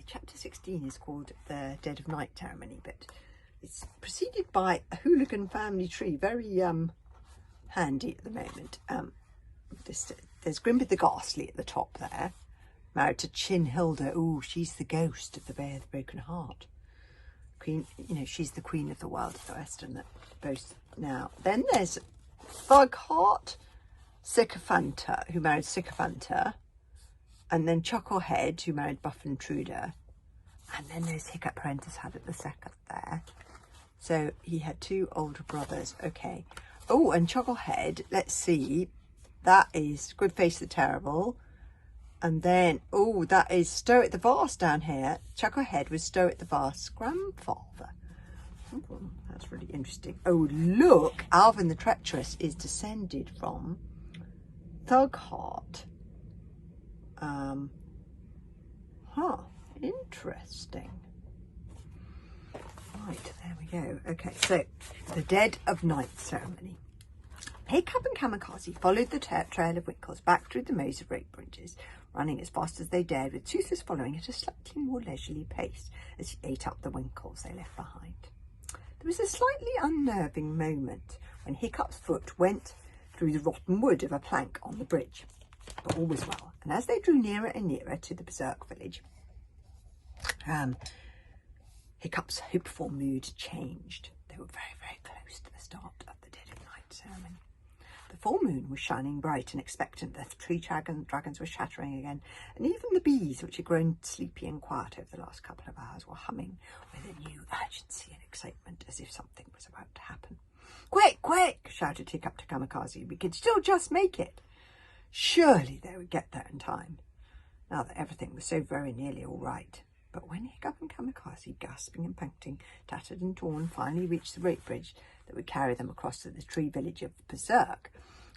chapter 16 is called the Dead of Night ceremony, but it's preceded by a hooligan family tree, very handy at the moment. There's Grimby the Ghastly at the top there, married to Chinhilda. Oh, she's the ghost of the Bear of the Broken Heart. Queen, you know, she's the queen of the Wild of the West and that boasts now. Then there's Thugheart Sycophanta, who married Sycophanta, and then Chucklehead, who married Buff Intruder, and then there's Hiccup Prentice had at the second there. So he had two older brothers. Okay. Oh, and Chucklehead, let's see, that is Goodface the Terrible. And then, oh, that is Stoic the Vast down here. Chucklehead was Stoic the Vast's grandfather. Oh, that's really interesting. Oh, look, Alvin the Treacherous is descended from Thugheart. Interesting. Right, there we go. Okay, so the Dead of Night ceremony. Hiccup and Kamikaze followed the trail of Winkles back through the maze of rope bridges, running as fast as they dared, with Toothless following at a slightly more leisurely pace as he ate up the Winkles they left behind. There was a slightly unnerving moment when Hiccup's foot went through the rotten wood of a plank on the bridge, but all was well, and as they drew nearer and nearer to the Berserk village, Hiccup's hopeful mood changed. They were very, very close to the start of the Dead of Night ceremony. The full moon was shining bright and expectant. The tree dragons were chattering again, and even the bees, which had grown sleepy and quiet over the last couple of hours, were humming with a new urgency and excitement, as if something was about to happen. "Quick, quick!" shouted Hiccup to Kamikaze. "We could still just make it." Surely they would get there in time, now that everything was so very nearly all right. But when Hiccup and Kamikaze, gasping and panting, tattered and torn, finally reached the rope bridge that would carry them across to the tree village of Berserk,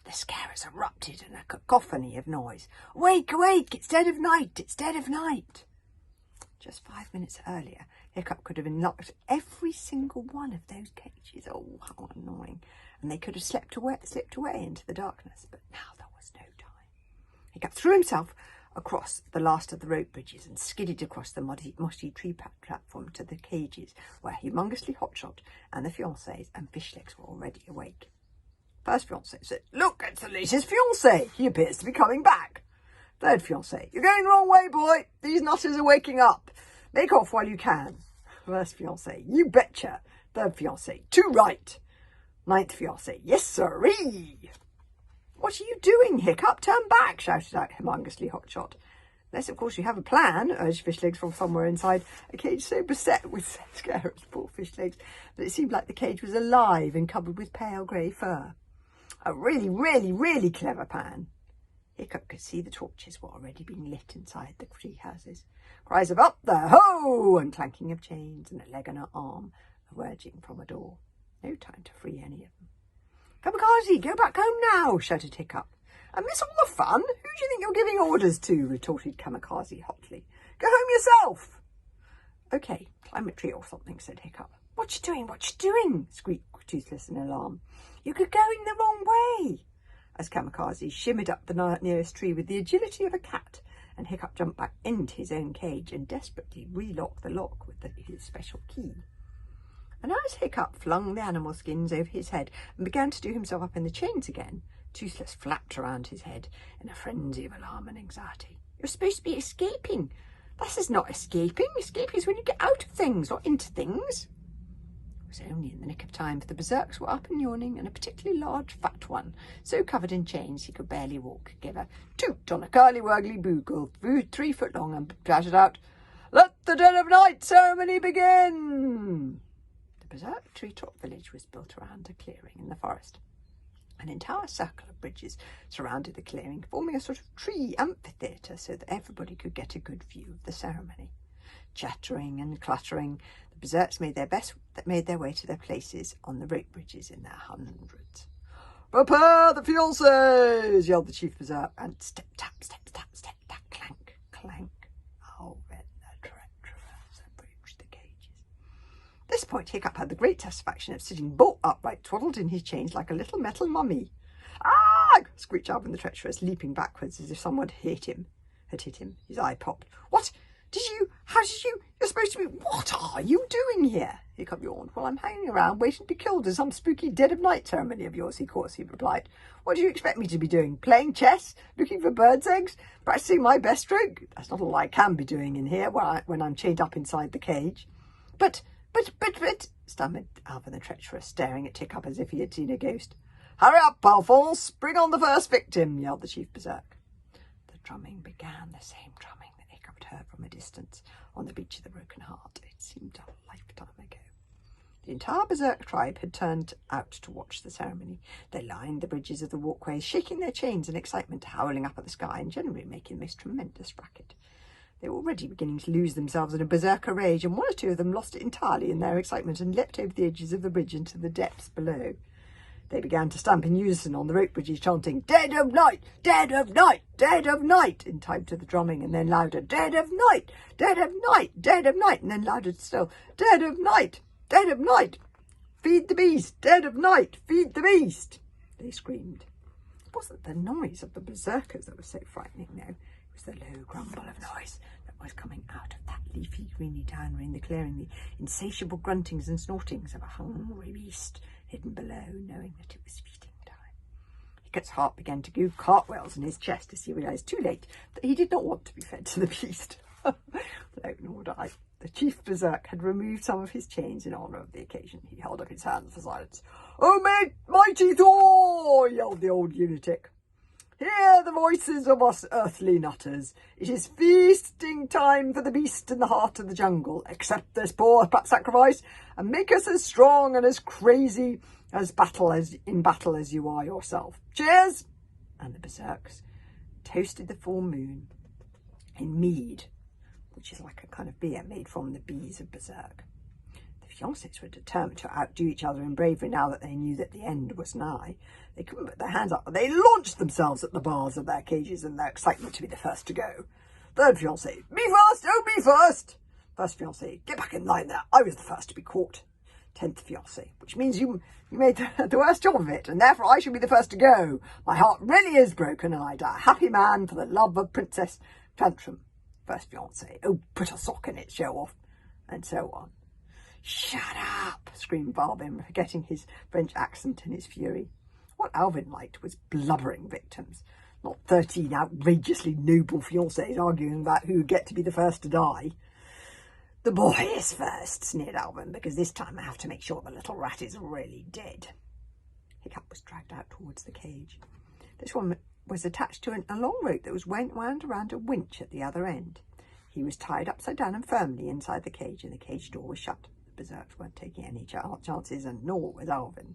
the scarers erupted in a cacophony of noise. "Awake, awake! It's dead of night! It's dead of night!" Just 5 minutes earlier, Hiccup could have unlocked every single one of those cages. Oh, how annoying. And they could have slipped away into the darkness, but now there was no time. Hiccup threw himself across the last of the rope bridges and skidded across the mossy tree platform to the cages where Humongously Hotshot and the fiancés and Fishlegs were already awake. First fiancé said, "Look, it's the latest fiancé. He appears to be coming back." Third fiancé, "You're going the wrong way, boy. These nutters are waking up. Make off while you can." First fiancé, "You betcha." Third fiancé, "Too right." Ninth fiancé, "Yes, sirree." "What are you doing, Hiccup? Turn back," shouted out Humongously Hotshot. "Unless, of course, you have a plan," urged Fishlegs from somewhere inside a cage so beset with scarers, poor Fishlegs, that it seemed like the cage was alive and covered with pale grey fur. "A really, really, really clever plan." Hiccup could see the torches were already being lit inside the tree houses. Cries of "Up there, ho!" and clanking of chains and a leg and an arm emerging from a door. No time to free any of them. "Kamikaze, go back home now," shouted Hiccup. "And miss all the fun? Who do you think you're giving orders to?" retorted Kamikaze hotly. "Go home yourself." "Okay, climb a tree or something," said Hiccup. "What you doing? What you doing?" squeaked Toothless in alarm. "You could go in the wrong way." As Kamikaze shimmered up the nearest tree with the agility of a cat, and Hiccup jumped back into his own cage and desperately relocked the lock with his special key. And as Hiccup flung the animal skins over his head and began to do himself up in the chains again, Toothless flapped around his head in a frenzy of alarm and anxiety. "You're supposed to be escaping. This is not escaping. Escaping is when you get out of things, not into things." It was only in the nick of time, for the Berserks were up and yawning, and a particularly large fat one, so covered in chains he could barely walk, gave a toot on a curly-wurgly bugle 3 foot long and shouted out, "Let the Dead of Night ceremony begin!" The Berserk treetop village was built around a clearing in the forest. An entire circle of bridges surrounded the clearing, forming a sort of tree amphitheatre so that everybody could get a good view of the ceremony. Chattering and cluttering, the Berserks made their way to their places on the rope bridges in their hundreds. "Prepare the fiancés!" yelled the chief Berserk, and step tap, step tap, step tap, clank, clank. Oh, went the treacherous approached the cages. At this point, Hiccup had the great satisfaction of sitting bolt upright, twaddled in his chains like a little metal mummy. "Ah!" screeched Alvin the Treacherous, leaping backwards as if someone had hit him. His eye popped. "What? Did you How did you... You're supposed to be... What are you doing here? Hiccup yawned. Well, I'm hanging around waiting to be killed in some spooky dead of night ceremony of yours, he replied. What do you expect me to be doing? Playing chess? Looking for birds' eggs? Practicing my best stroke? That's not all I can be doing in here when I'm chained up inside the cage. But, stammered Alvin the treacherous, staring at Hiccup as if he had seen a ghost. Hurry up, Alphonse! Bring on the first victim, yelled the chief berserk. The drumming began, the same drumming that Hiccup had heard from a distance on the beach of the Broken Heart. It seemed a lifetime ago. The entire berserk tribe had turned out to watch the ceremony. They lined the bridges of the walkways, shaking their chains in excitement, howling up at the sky, and generally making the most tremendous racket. They were already beginning to lose themselves in a berserker rage, and one or two of them lost it entirely in their excitement and leapt over the edges of the bridge into the depths below. They began to stamp in unison on the rope bridges, chanting, Dead of night! Dead of night! Dead of night! In time to the drumming, and then louder, Dead of night! Dead of night! Dead of night! And then louder still, Dead of night! Dead of night! Feed the beast! Dead of night! Feed the beast! They screamed. It wasn't the noise of the berserkers that was so frightening, no. It was the low grumble of noise that was coming out of that leafy, greeny downer in the clearing, the insatiable gruntings and snortings of a hungry beast hidden below, knowing that it was feeding time. Hiccup's heart began to do cartwheels in his chest as he realised too late that he did not want to be fed to the beast. No, nor did I. The chief berserk had removed some of his chains in honour of the occasion. He held up his hands for silence. Oh, mighty Thor! Yelled the old lunatic. Hear the voices of us earthly nutters. It is feasting time for the beast in the heart of the jungle. Accept this poor sacrifice and make us as strong and as crazy in battle as you are yourself. Cheers! And the berserks toasted the full moon in mead, which is like a kind of beer made from the bees of berserk. The fiancés were determined to outdo each other in bravery now that they knew that the end was nigh. They couldn't put their hands up, but they launched themselves at the bars of their cages in their excitement to be the first to go. Third fiancé, me first, oh, me first. First fiancé, get back in line there, I was the first to be caught. 10th fiancé, which means you made the worst job of it, and therefore I should be the first to go. My heart really is broken, and I die a happy man for the love of Princess Tantrum. First fiancé, oh, put a sock in it, show off, and so on. Shut up, screamed Alvin, forgetting his French accent in his fury. What Alvin liked was blubbering victims, not 13 outrageously noble fiancés arguing about who would get to be the first to die. The boy is first, sneered Alvin, because this time I have to make sure the little rat is really dead. Hiccup was dragged out towards the cage. This one was attached to a long rope that was wound around a winch at the other end. He was tied upside down and firmly inside the cage, and the cage door was shut. The berserks weren't taking any chances, and nor was Alvin.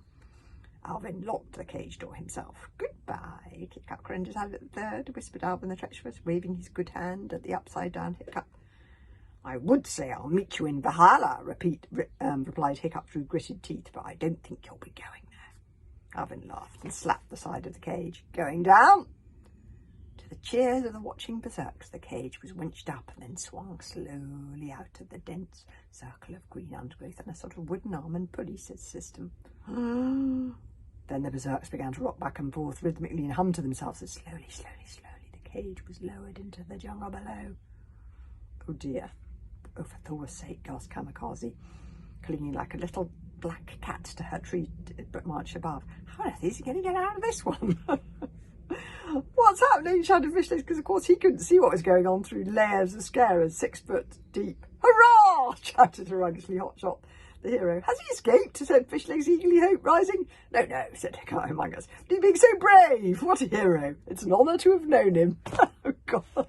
Alvin locked the cage door himself. Goodbye, Hiccup grinned his hand at the third, whispered Alvin the treacherous, waving his good hand at the upside-down Hiccup. I would say I'll meet you in Valhalla, replied Hiccup through gritted teeth, but I don't think you'll be going there. Alvin laughed and slapped the side of the cage. Going down? To the cheers of the watching berserks, the cage was winched up and then swung slowly out of the dense circle of green undergrowth and a sort of wooden arm and pulley system. Then the berserks began to rock back and forth rhythmically and hum to themselves as slowly, the cage was lowered into the jungle below. Oh dear. Oh, for Thor's sake, gasped Kamikaze, clinging like a little black cat to her tree branch above. How on earth is he going to get out of this one? What's happening? Shouted Fishlegs, because of course he couldn't see what was going on through layers of scarers 6 foot deep. Hurrah! Shouted ruggedly Hotshot, the hero. Has he escaped? Said Fishlegs, eagerly, hope rising. No, said Hiccup among us. But he's being so brave. What a hero. It's an honour to have known him. Oh, God.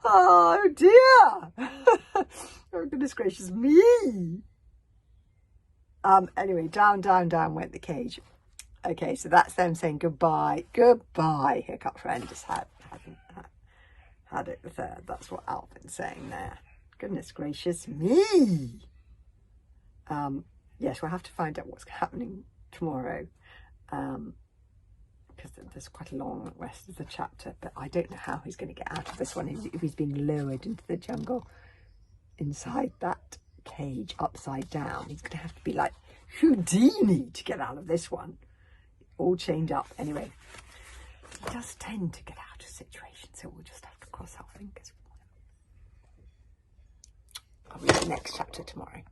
Oh, dear. Oh, goodness gracious me. Anyway, down went the cage. Okay, so that's them saying goodbye. Goodbye, Hiccup friend. Just had it the third. That's what Alvin's saying there. Goodness gracious me. Yes, we'll have to find out what's happening tomorrow. Because there's quite a long rest of the chapter, but I don't know how he's going to get out of this one if he's being lowered into the jungle inside that cage upside down. He's going to have to be like Houdini to get out of this one, all chained up. Anyway, he does tend to get out of situations, so we'll just have to cross our fingers. the next chapter tomorrow.